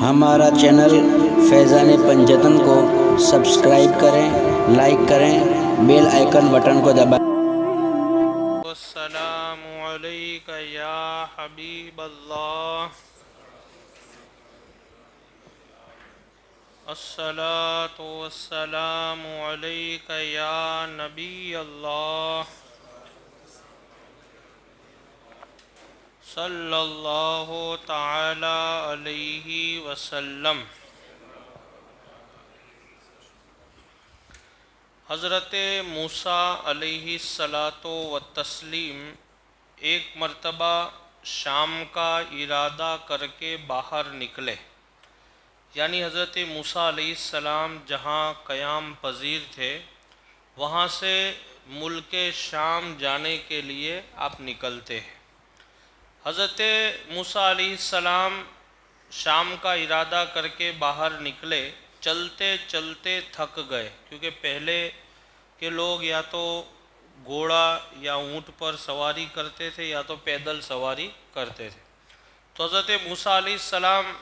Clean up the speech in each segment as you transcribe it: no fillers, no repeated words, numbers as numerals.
ہمارا چینل فیضان پنجتن کو سبسکرائب کریں، لائک کریں، بیل آئیکن بٹن کو دبائیں۔ السلام علیک یا حبیب اللہ، الصلاۃ والسلام علیک یا نبی اللہ، صلی اللہ تعالی علیہ وسلم۔ حضرت موسیٰ علیہ الصلاۃ والتسلیم ایک مرتبہ شام کا ارادہ کر کے باہر نکلے، یعنی حضرت موسیٰ علیہ السلام جہاں قیام پذیر تھے وہاں سے ملک شام جانے کے لیے آپ نکلتے ہیں۔ حضرت موسیٰ علیہ السلام شام کا ارادہ کر کے باہر نکلے، چلتے چلتے تھک گئے، کیونکہ پہلے کے لوگ یا تو گھوڑا یا اونٹ پر سواری کرتے تھے یا تو پیدل سواری کرتے تھے۔ تو حضرت موسیٰ علیہ السلام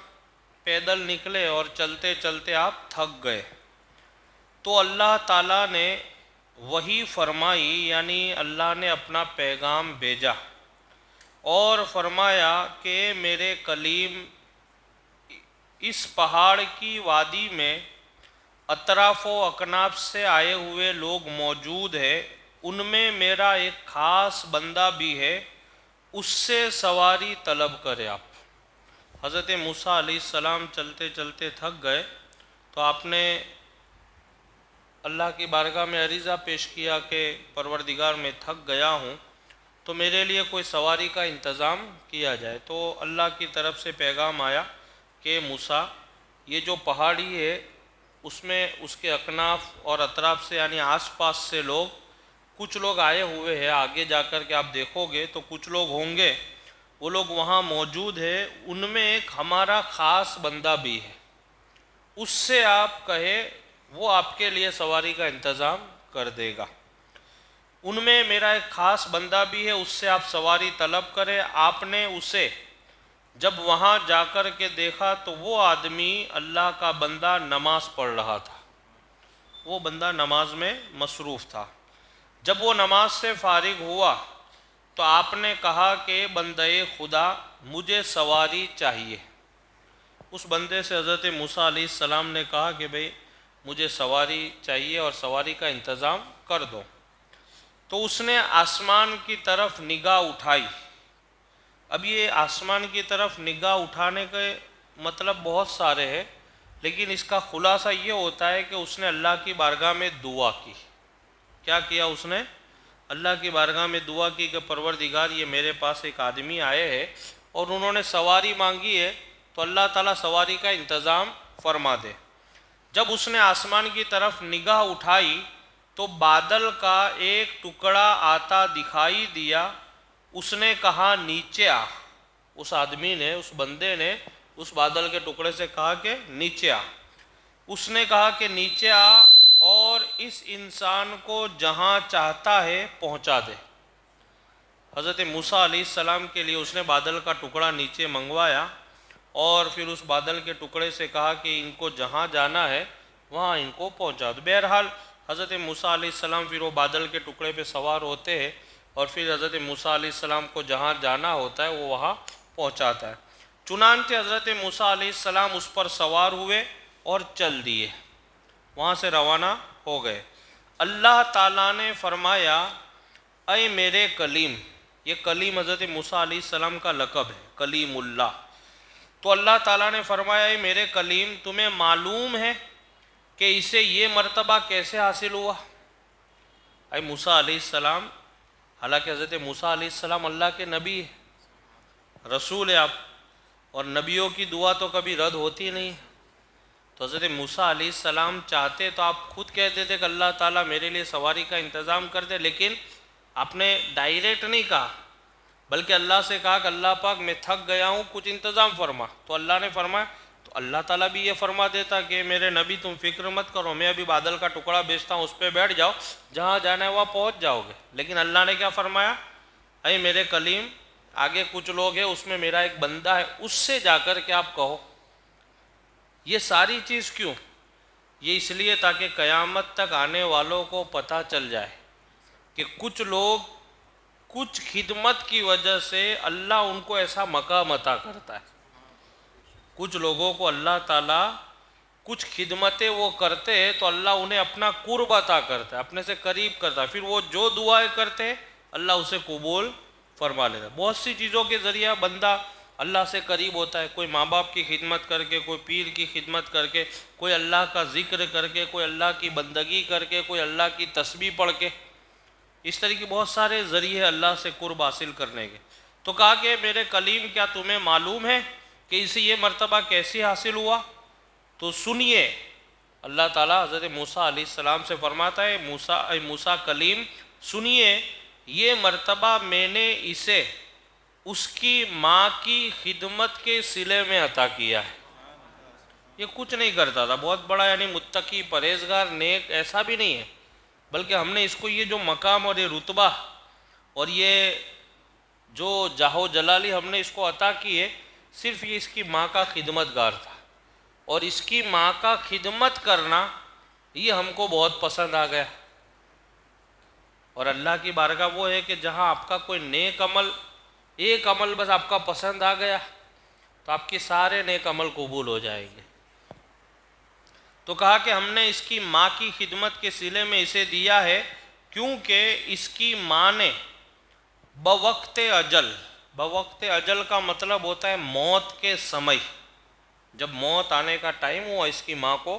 پیدل نکلے اور چلتے چلتے آپ تھک گئے، تو اللہ تعالیٰ نے وحی فرمائی، یعنی اللہ نے اپنا پیغام بھیجا اور فرمایا کہ میرے کلیم اس پہاڑ کی وادی میں اطراف و اکناف سے آئے ہوئے لوگ موجود ہیں، ان میں میرا ایک خاص بندہ بھی ہے، اس سے سواری طلب کرے آپ۔ حضرت موسیٰ علیہ السلام چلتے چلتے تھک گئے تو آپ نے اللہ کی بارگاہ میں عریضہ پیش کیا کہ پروردگار میں تھک گیا ہوں تو میرے لیے کوئی سواری کا انتظام کیا جائے۔ تو اللہ کی طرف سے پیغام آیا کہ موسیٰ، یہ جو پہاڑی ہے اس میں اس کے اکناف اور اطراف سے یعنی آس پاس سے لوگ، کچھ لوگ آئے ہوئے ہیں، آگے جا کر کے آپ دیکھو گے تو کچھ لوگ ہوں گے، وہ لوگ وہاں موجود ہیں، ان میں ایک ہمارا خاص بندہ بھی ہے، اس سے آپ کہے وہ آپ کے لیے سواری کا انتظام کر دے گا۔ ان میں میرا ایک خاص بندہ بھی ہے، اس سے آپ سواری طلب کرے۔ آپ نے اسے جب وہاں جا کر کے دیکھا تو وہ آدمی، اللہ کا بندہ، نماز پڑھ رہا تھا، وہ بندہ نماز میں مصروف تھا۔ جب وہ نماز سے فارغ ہوا تو آپ نے کہا کہ بندے خدا، مجھے سواری چاہیے۔ اس بندے سے حضرت موسیٰ علیہ السلام نے کہا کہ بھئی مجھے سواری چاہیے اور سواری کا انتظام کر دو۔ تو اس نے آسمان کی طرف نگاہ اٹھائی۔ اب یہ آسمان کی طرف نگاہ اٹھانے کے مطلب بہت سارے ہیں، لیکن اس کا خلاصہ یہ ہوتا ہے کہ اس نے اللہ کی بارگاہ میں دعا کی۔ کیا کیا اس نے؟ اللہ کی بارگاہ میں دعا کی کہ پروردگار، یہ میرے پاس ایک آدمی آئے ہیں اور انہوں نے سواری مانگی ہے، تو اللہ تعالیٰ سواری کا انتظام فرما دے۔ جب اس نے آسمان کی طرف نگاہ اٹھائی تو بادل کا ایک ٹکڑا آتا دکھائی دیا۔ اس نے کہا نیچے آ، اس آدمی نے، اس بندے نے اس بادل کے ٹکڑے سے کہا کہ نیچے آ۔ اس نے کہا کہ نیچے آ اور اس انسان کو جہاں چاہتا ہے پہنچا دے۔ حضرت موسیٰ علیہ السلام کے لیے اس نے بادل کا ٹکڑا نیچے منگوایا اور پھر اس بادل کے ٹکڑے سے کہا کہ ان کو جہاں جانا ہے وہاں ان کو پہنچا دو۔ بہرحال حضرت موسیٰ علیہ السلام پھر وہ بادل کے ٹکڑے پہ سوار ہوتے ہیں اور پھر حضرت موسیٰ علیہ السلام کو جہاں جانا ہوتا ہے وہ وہاں پہنچاتا ہے۔ چنانچہ حضرت موسیٰ علیہ السلام اس پر سوار ہوئے اور چل دیے، وہاں سے روانہ ہو گئے۔ اللہ تعالیٰ نے فرمایا، اے میرے کلیم، یہ کلیم حضرت موسیٰ علیہ السلام کا لقب ہے، کلیم اللہ۔ تو اللہ تعالیٰ نے فرمایا، اے میرے کلیم، تمہیں معلوم ہے کہ اسے یہ مرتبہ کیسے حاصل ہوا؟ اے موسیٰ علیہ السلام، حالانکہ حضرت موسیٰ علیہ السلام اللہ کے نبی ہے، رسول ہے آپ، اور نبیوں کی دعا تو کبھی رد ہوتی نہیں۔ تو حضرت موسیٰ علیہ السلام چاہتے تو آپ خود کہتے تھے کہ اللہ تعالیٰ میرے لیے سواری کا انتظام کر دے، لیکن آپ نے ڈائریکٹ نہیں کہا، بلکہ اللہ سے کہا کہ اللہ پاک میں تھک گیا ہوں، کچھ انتظام فرما۔ تو اللہ نے فرمایا، تو اللہ تعالیٰ بھی یہ فرما دیتا کہ میرے نبی تم فکر مت کرو، میں ابھی بادل کا ٹکڑا بھیجتا ہوں، اس پہ بیٹھ جاؤ، جہاں جانا ہے وہاں پہنچ جاؤ گے۔ لیکن اللہ نے کیا فرمایا؟ اے میرے کلیم، آگے کچھ لوگ ہیں، اس میں میرا ایک بندہ ہے، اس سے جا کر کے آپ کہو یہ ساری چیز کیوں؟ یہ اس لیے تاکہ قیامت تک آنے والوں کو پتہ چل جائے کہ کچھ لوگ کچھ خدمت کی وجہ سے اللہ ان کو ایسا مقام عطا کرتا ہے. کچھ لوگوں کو اللہ تعالیٰ کچھ خدمتیں وہ کرتے ہیں تو اللہ انہیں اپنا قرب عطا کرتا ہے، اپنے سے قریب کرتا ہے، پھر وہ جو دعائیں کرتے ہیں اللہ اسے قبول فرما لیتا ہے. بہت سی چیزوں کے ذریعہ بندہ اللہ سے قریب ہوتا ہے، کوئی ماں باپ کی خدمت کر کے، کوئی پیر کی خدمت کر کے، کوئی اللہ کا ذکر کر کے، کوئی اللہ کی بندگی کر کے، کوئی اللہ کی تسبیح پڑھ کے. اس طرح کے بہت سارے ذریعے اللہ سے قرب حاصل کرنے کے. تو کہا کہ میرے کلیم کیا تمہیں معلوم ہے کہ اسے یہ مرتبہ کیسے حاصل ہوا؟ تو سنیے، اللہ تعالیٰ حضرت موسیٰ علیہ السلام سے فرماتا ہے موسیٰ کلیم سنیے، یہ مرتبہ میں نے اسے اس کی ماں کی خدمت کے صلے میں عطا کیا ہے. یہ کچھ نہیں کرتا تھا، بہت بڑا یعنی متقی پرہیزگار نیک ایسا بھی نہیں ہے، بلکہ ہم نے اس کو یہ جو مقام اور یہ رتبہ اور یہ جو جاہ و جلالی ہم نے اس کو عطا کی ہے، صرف یہ اس کی ماں کا خدمت گار تھا. اور اس کی ماں کا خدمت کرنا یہ ہم کو بہت پسند آ گیا. اور اللہ کی بارگاہ وہ ہے کہ جہاں آپ کا کوئی نیک عمل، ایک عمل بس آپ کا پسند آ گیا تو آپ کے سارے نیک عمل قبول ہو جائیں گے. تو کہا کہ ہم نے اس کی ماں کی خدمت کے صلے میں اسے دیا ہے کیونکہ اس کی ماں نے بوقت اجل کا مطلب ہوتا ہے موت کے سمے، جب موت آنے کا ٹائم ہوا، اس کی ماں کو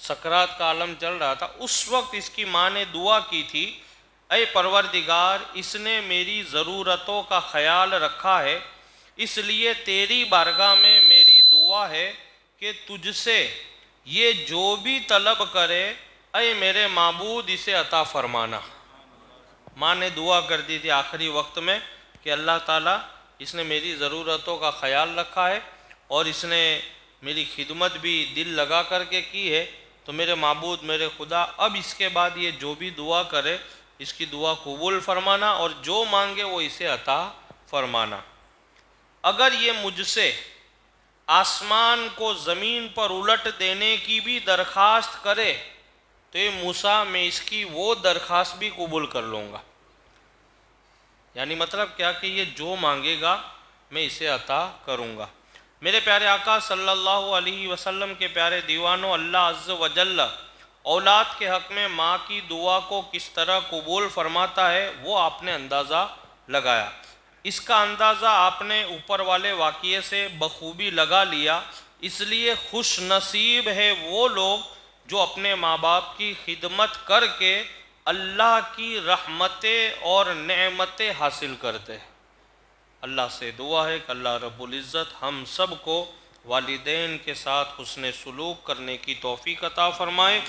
سکرات کا عالم چل رہا تھا، اس وقت اس کی ماں نے دعا کی تھی، اے پروردگار اس نے میری ضرورتوں کا خیال رکھا ہے، اس لیے تیری بارگاہ میں میری دعا ہے کہ تجھ سے یہ جو بھی طلب کرے اے میرے معبود اسے عطا فرمانا. ماں نے دعا کر دی تھی آخری وقت میں کہ اللہ تعالیٰ اس نے میری ضرورتوں کا خیال رکھا ہے اور اس نے میری خدمت بھی دل لگا کر کے کی ہے، تو میرے معبود میرے خدا اب اس کے بعد یہ جو بھی دعا کرے اس کی دعا قبول فرمانا اور جو مانگے وہ اسے عطا فرمانا. اگر یہ مجھ سے آسمان کو زمین پر الٹ دینے کی بھی درخواست کرے تو یہ موسیٰ میں اس کی وہ درخواست بھی قبول کر لوں گا. یعنی مطلب کیا کہ یہ جو مانگے گا میں اسے عطا کروں گا. میرے پیارے آقا صلی اللہ علیہ وسلم کے پیارے دیوانوں، اللہ عز و جل اولاد کے حق میں ماں کی دعا کو کس طرح قبول فرماتا ہے وہ آپ نے اندازہ لگایا. اس کا اندازہ آپ نے اوپر والے واقعے سے بخوبی لگا لیا. اس لیے خوش نصیب ہے وہ لوگ جو اپنے ماں باپ کی خدمت کر کے اللہ کی رحمتیں اور نعمتیں حاصل کرتے ہیں. اللہ سے دعا ہے کہ اللہ رب العزت ہم سب کو والدین کے ساتھ حسن سلوک کرنے کی توفیق عطا فرمائے.